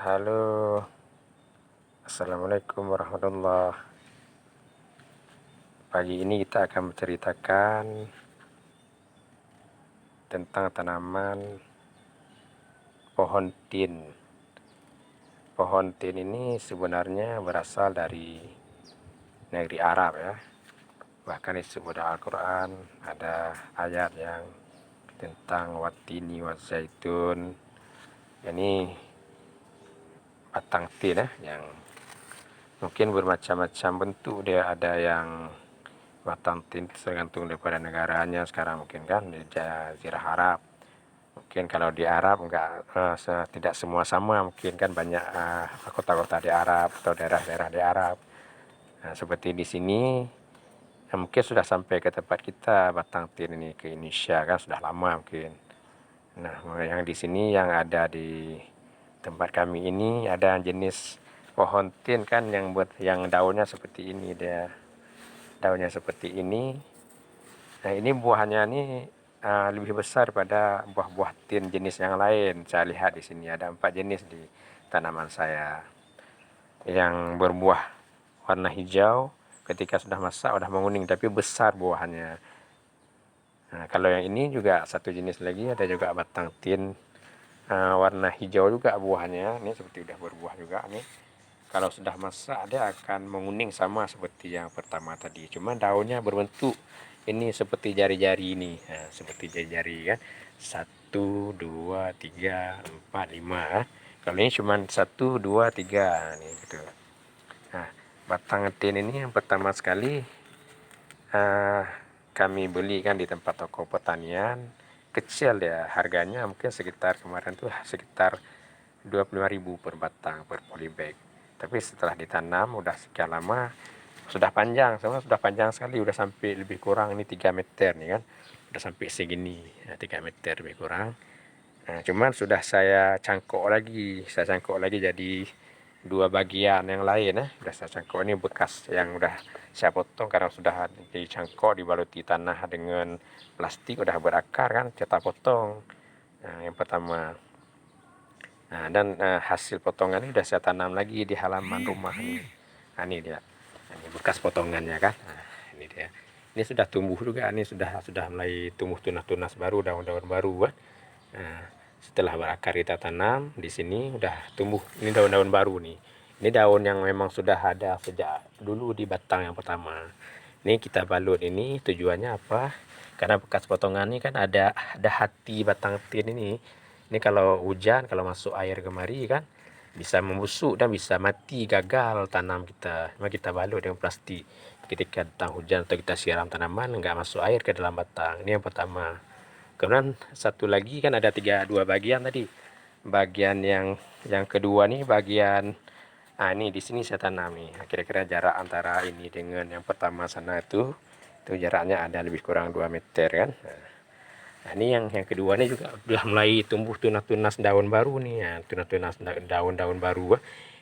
Halo, Assalamualaikum warahmatullah. Pagi ini kita akan menceritakan tentang tanaman pohon tin. Pohon tin ini sebenarnya berasal dari negeri Arab ya. Bahkan disebut dalam Al-Quran ada ayat yang tentang watini zaitun. Ini batang tin ya, yang mungkin bermacam-macam bentuk. Dia ada yang batang tin tergantung daripada negaranya. Sekarang mungkin kan di Jazirah Arab, mungkin kalau di Arab tidak semua sama, mungkin kan banyak kota-kota di Arab atau daerah-daerah di Arab. Nah, seperti di sini mungkin sudah sampai ke tempat kita batang tin ini ke Indonesia kan sudah lama mungkin. Nah, yang di sini yang ada di tempat kami ini ada jenis pohon tin kan yang daunnya seperti ini, dia daunnya seperti ini. Nah, ini buahnya ini lebih besar pada buah-buah tin jenis yang lain. Saya lihat di sini ada 4 jenis di tanaman saya yang berbuah warna hijau. Ketika sudah masak sudah menguning, tapi besar buahnya. Nah, kalau yang ini juga satu jenis lagi, ada juga batang tin warna hijau juga buahnya. Ini seperti udah berbuah juga nih. Kalau sudah masak dia akan menguning sama seperti yang pertama tadi. Cuma daunnya berbentuk ini seperti jari-jari ini. Nah, seperti jari-jari kan. 1, 2, 3, 4, 5. Kalau ini cuma 1, 2, 3 nih gitu. Nah, batang tin ini yang pertama sekali kami beli kan di tempat toko pertanian. Kecil ya harganya, mungkin sekitar kemarin tuh sekitar 25.000 per batang per polybag. Tapi setelah ditanam udah sekian lama sudah panjang, sudah panjang sekali, udah sampai lebih kurang ini 3 meter nih kan, udah sampai segini, 3 meter lebih kurang. Nah, cuman sudah saya cangkok lagi jadi 2 bagian yang lain ya. Udah saya cangkok, ini bekas yang udah saya potong karena sudah dicangkok dibaluti tanah dengan plastik udah berakar kan, kita potong. Nah, yang pertama. Nah, dan hasil potongan ini sudah saya tanam lagi di halaman rumah ini. Nah, ini dia. Nah, ini bekas potongannya kan. Nah, ini dia. Ini sudah tumbuh juga, ini sudah mulai tumbuh tunas-tunas baru, daun-daun baru kan. Nah, setelah berakar kita tanam di sini udah tumbuh ini daun-daun baru nih. Ini daun yang memang sudah ada sejak dulu di batang yang pertama. Ini kita balut, ini tujuannya apa? Karena bekas potongan ini kan ada hati batang tin ini. Ini kalau hujan, kalau masuk air kemari kan bisa membusuk dan bisa mati, gagal tanam kita. Cuma kita balut dengan plastik. Ketika datang hujan atau kita siram tanaman, nggak masuk air ke dalam batang. Ini yang pertama. Kemudian satu lagi kan ada 2 bagian tadi. Bagian yang kedua nih bagian ini di sini saya tanam nih. Kira-kira jarak antara ini dengan yang pertama sana itu jaraknya ada lebih kurang 2 meter kan. Nah, ini yang kedua ini juga sudah mulai tumbuh tunas-tunas daun baru nih ya, tunas-tunas daun-daun baru.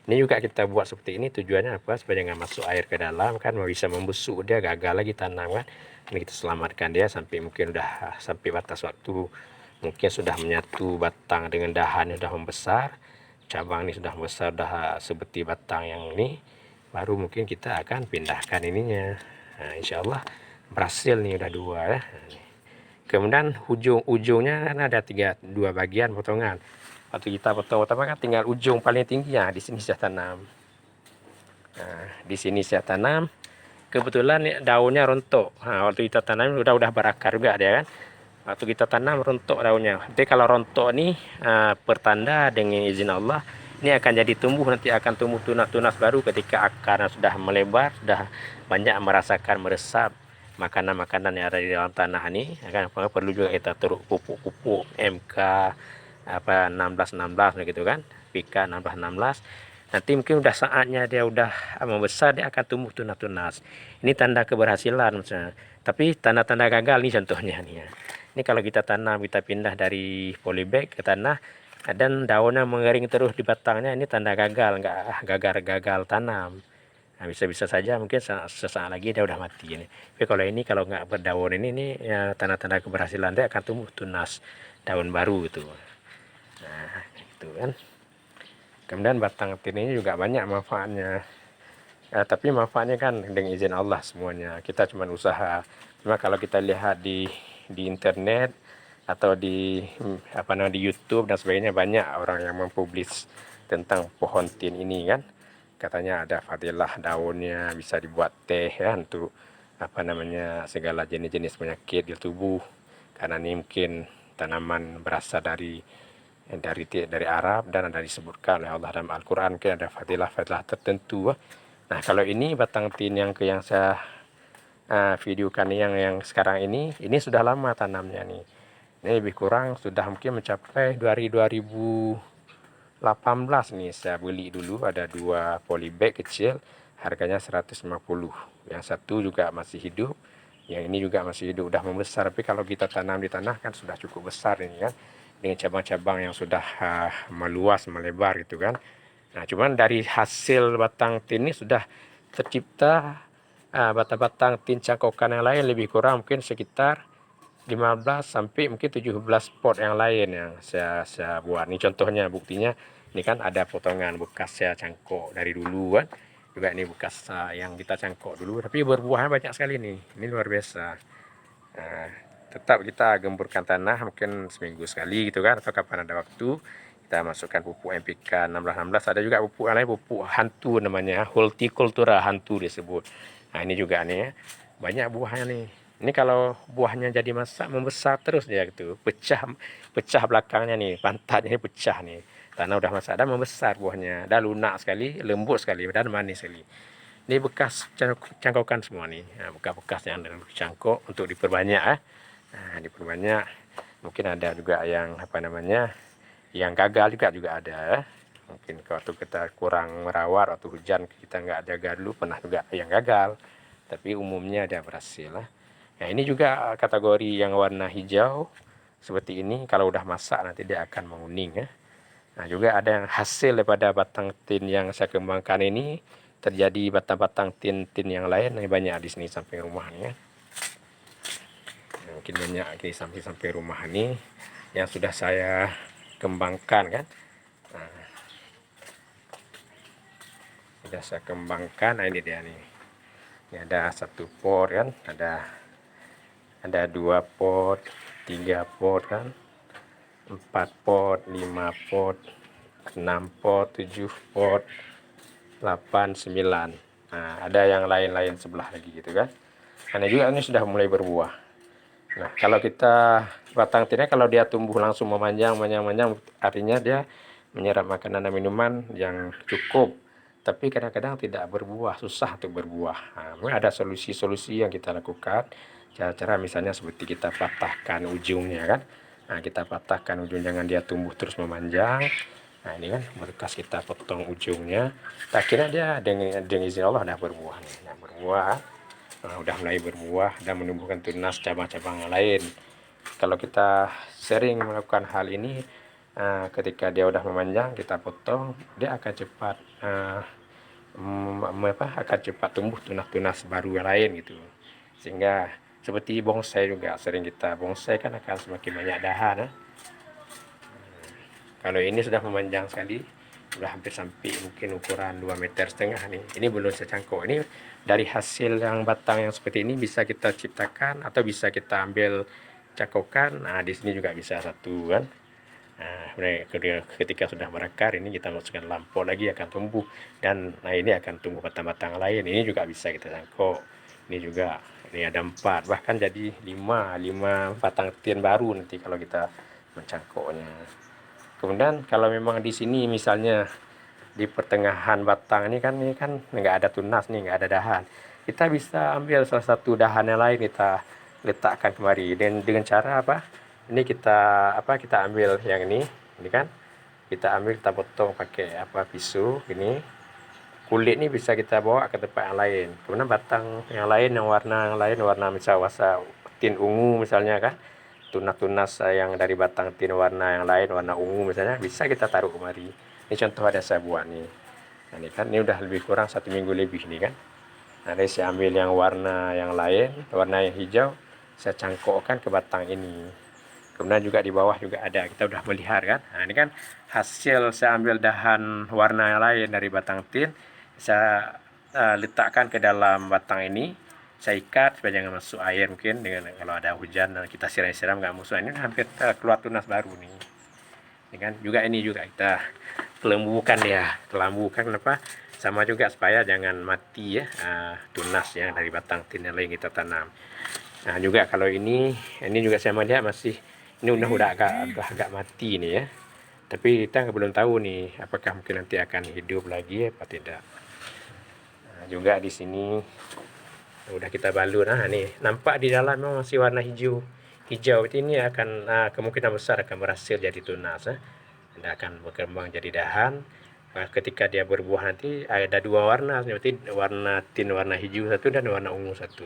Ini juga kita buat seperti ini tujuannya apa? Supaya nggak masuk air ke dalam kan, bisa membusuk, dia gagal lagi tanam kan. Ini kita selamatkan dia sampai mungkin udah sampai batas waktu, mungkin sudah menyatu batang dengan dahan yang sudah membesar, cabang ini sudah besar, sudah seperti batang yang ini, baru mungkin kita akan pindahkan ininya. Nah, insya Allah berhasil nih, udah 2 ya. Kemudian ujung-ujungnya kan ada 2 bagian potongan. Waktu kita potong pertama kan tinggal ujung paling tinggi ya, di sini saya tanam. Nah, di sini saya tanam. Kebetulan daunnya rontok. Nah, waktu kita tanam udah berakar juga dia kan. Waktu kita tanam rontok daunnya. Tapi kalau rontok nih pertanda dengan izin Allah ini akan jadi tumbuh, nanti akan tumbuh tunas-tunas baru ketika akarnya sudah melebar, sudah banyak merasakan meresap makanan-makanan yang ada di dalam tanah ini. Akan perlu juga kita turut pupuk-pupuk MK 1616 gitu kan, PK 1616. Nanti mungkin udah saatnya dia udah membesar, dia akan tumbuh tunas-tunas. Ini tanda keberhasilan misalnya. Tapi tanda-tanda gagal nih contohnya nih ya. Ini kalau kita tanam, kita pindah dari polybag ke tanah dan daunnya mengering terus di batangnya, ini tanda gagal, nggak gagal tanam. Nah, bisa-bisa saja mungkin sesaat lagi dia udah mati ini. Tapi kalau ini kalau nggak berdaun ini ya, tanda-tanda keberhasilan dia akan tumbuh tunas daun baru itu. Nah, itu kan. Kemudian batang tin ini juga banyak manfaatnya. Tapi manfaatnya kan dengan izin Allah semuanya. Kita cuma usaha. Cuma kalau kita lihat di internet atau di di YouTube dan sebagainya, banyak orang yang mempublis tentang pohon tin ini kan. Katanya ada fadilah daunnya, bisa dibuat teh ya untuk segala jenis-jenis penyakit di tubuh. Karena ini mungkin tanaman berasal dari Arab dan ada disebutkan oleh Allah dalam Al-Quran, mungkin ada fadilah-fadilah tertentu. Nah, kalau ini batang tin yang saya videokan yang sekarang ini sudah lama tanamnya nih. Ini lebih kurang sudah mungkin mencapai 2018 nih saya beli dulu, ada 2 polybag kecil, harganya 150. Yang satu juga masih hidup, yang ini juga masih hidup, udah membesar. Tapi kalau kita tanam di tanah kan sudah cukup besar ini kan, dengan cabang-cabang yang sudah meluas, melebar gitu kan. Nah, cuman dari hasil batang tin ini sudah tercipta batang-batang tin cangkokan yang lain, lebih kurang mungkin sekitar 15 sampai mungkin 17 pot yang lain yang saya buat. Ini contohnya, buktinya ini kan ada potongan bekas saya cangkok dari dulu kan. Juga ini bekas yang kita cangkok dulu, tapi berbuahnya banyak sekali nih. Ini luar biasa. Nah, tetap kita gemburkan tanah mungkin seminggu sekali gitu kan, atau kapan ada waktu kita masukkan pupuk NPK 1616. Ada juga pupuk lain, pupuk hantu namanya, hortikultura hantu disebut. Nah, ini juga nih ya, banyak buahnya nih. Ini kalau buahnya jadi masak membesar terus dia gitu, pecah belakangnya nih, pantatnya ini pecah nih. Tanah udah masak dan membesar buahnya, dan lunak sekali, lembut sekali dan manis sekali. Ini bekas cangkokan semua nih, nah, bekas-bekas yang ada cangkok untuk diperbanyak Nah, diperbanyak. Mungkin ada juga yang yang gagal juga ada. Mungkin waktu kita kurang merawat, waktu hujan kita nggak jaga dulu, pernah juga yang gagal. Tapi umumnya ada berhasil lah. Nah, ini juga kategori yang warna hijau seperti ini. Kalau udah masak nanti dia akan menguning ya. Nah, juga ada yang hasil daripada batang tin yang saya kembangkan ini, terjadi batang-batang tin yang lain yang banyak di sini samping rumah nih ya. Mungkin banyak di samping rumah ini yang sudah saya kembangkan kan. Nah, sudah saya kembangkan. Nah, ini dia nih. Ini ada 1 pot kan, ada 2 pot, 3 pot kan, 4 pot, 5 pot, 6 pot, 7 pot, 8, 9. Nah, ada yang lain-lain sebelah lagi gitu kan. Karena juga ini sudah mulai berbuah. Nah, kalau kita batang tinnya kalau dia tumbuh langsung memanjang, artinya dia menyerap makanan dan minuman yang cukup. Tapi kadang-kadang tidak berbuah, susah untuk berbuah. Nah, ada solusi-solusi yang kita lakukan. Cara-cara misalnya seperti kita patahkan ujungnya kan. Nah, kita patahkan ujung, jangan dia tumbuh terus memanjang. Nah, ini kan bekas kita potong ujungnya. Akhirnya dia dengan izin Allah udah berbuah nih. Nah, berbuah. Nah, udah mulai berbuah dan menumbuhkan tunas cabang-cabang lain. Kalau kita sering melakukan hal ini, ketika dia udah memanjang kita potong, dia akan cepat akan cepat tumbuh tunas-tunas baru yang lain gitu. Sehingga seperti bonsai juga, sering kita bonsai kan akan semakin banyak dahan. Kalau ini sudah memanjang sekali, sudah hampir sampai mungkin ukuran 2,5 meter nih. Ini belum saya cangkok. Ini dari hasil yang batang yang seperti ini bisa kita ciptakan atau bisa kita ambil cangkokan. Nah, di sini juga bisa satu kan. Nah, ketika sudah berakar ini kita masukkan lampau lagi akan tumbuh, dan nah ini akan tumbuh batang-batang lain. Ini juga bisa kita cangkok. Ini juga, ini ada 4, bahkan jadi 5 batang tin baru nanti kalau kita mencangkoknya. Kemudian kalau memang di sini misalnya di pertengahan batang ini kan nggak ada tunas nih, nggak ada dahan. Kita bisa ambil salah satu dahan yang lain, kita letakkan kemari dengan cara apa? Ini kita ambil yang ini kan. Kita ambil, kita potong pakai pisau ini. Kulit ini bisa kita bawa ke tempat yang lain. Kemudian batang yang lain yang warna misalnya tin ungu misalnya kan, tunas-tunas yang dari batang tin warna yang lain, warna ungu misalnya, bisa kita taruh kemari. Ini contoh ada saya buat nih. Nah, ini kan, ini udah lebih kurang 1 minggu lebih nih kan. Nah, saya ambil yang warna yang lain, warna yang hijau, saya cangkokkan ke batang ini. Kemudian juga di bawah juga ada, kita udah melihat kan. Nah, ini kan hasil saya ambil dahan warna lain dari batang tin, saya letakkan ke dalam batang ini, saya ikat supaya jangan masuk air. Mungkin dengan kalau ada hujan dan kita siram-siram nggak masuk, ini hampir keluar tunas baru nih. Ini kan juga, ini juga kita kelembukan ya, kelembukan kenapa? Sama juga supaya jangan mati ya tunas yang dari batang tin yang lain kita tanam. Nah juga kalau ini juga saya melihat masih ini udah agak mati nih ya. Tapi kita belum tahu nih apakah mungkin nanti akan hidup lagi apa tidak. Nah, juga di sini udah kita balur. Nah nih nampak di dalam memang masih warna hijau. Hijau ini akan kemungkinan besar akan berhasil jadi tunas. Dia akan berkembang jadi dahan. Ketika dia berbuah nanti ada dua warna, seperti warna tin warna hijau satu dan warna ungu satu.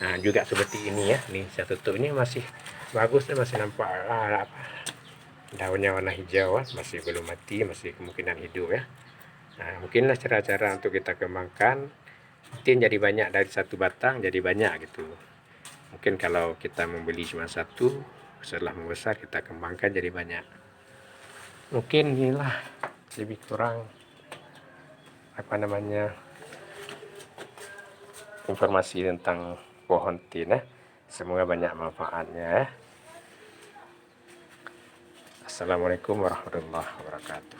Nah juga seperti ini ya, nih saya tutup, ini masih bagus, masih nampak daunnya warna hijau, masih belum mati, masih kemungkinan hidup ya. Nah mungkinlah cara-cara untuk kita kembangkan tin jadi banyak, dari satu batang jadi banyak gitu. Mungkin kalau kita membeli cuma satu, setelah membesar kita kembangkan jadi banyak. Mungkin inilah lebih kurang informasi tentang pohon tin ya. Semoga banyak manfaatnya ya. Assalamualaikum warahmatullahi wabarakatuh.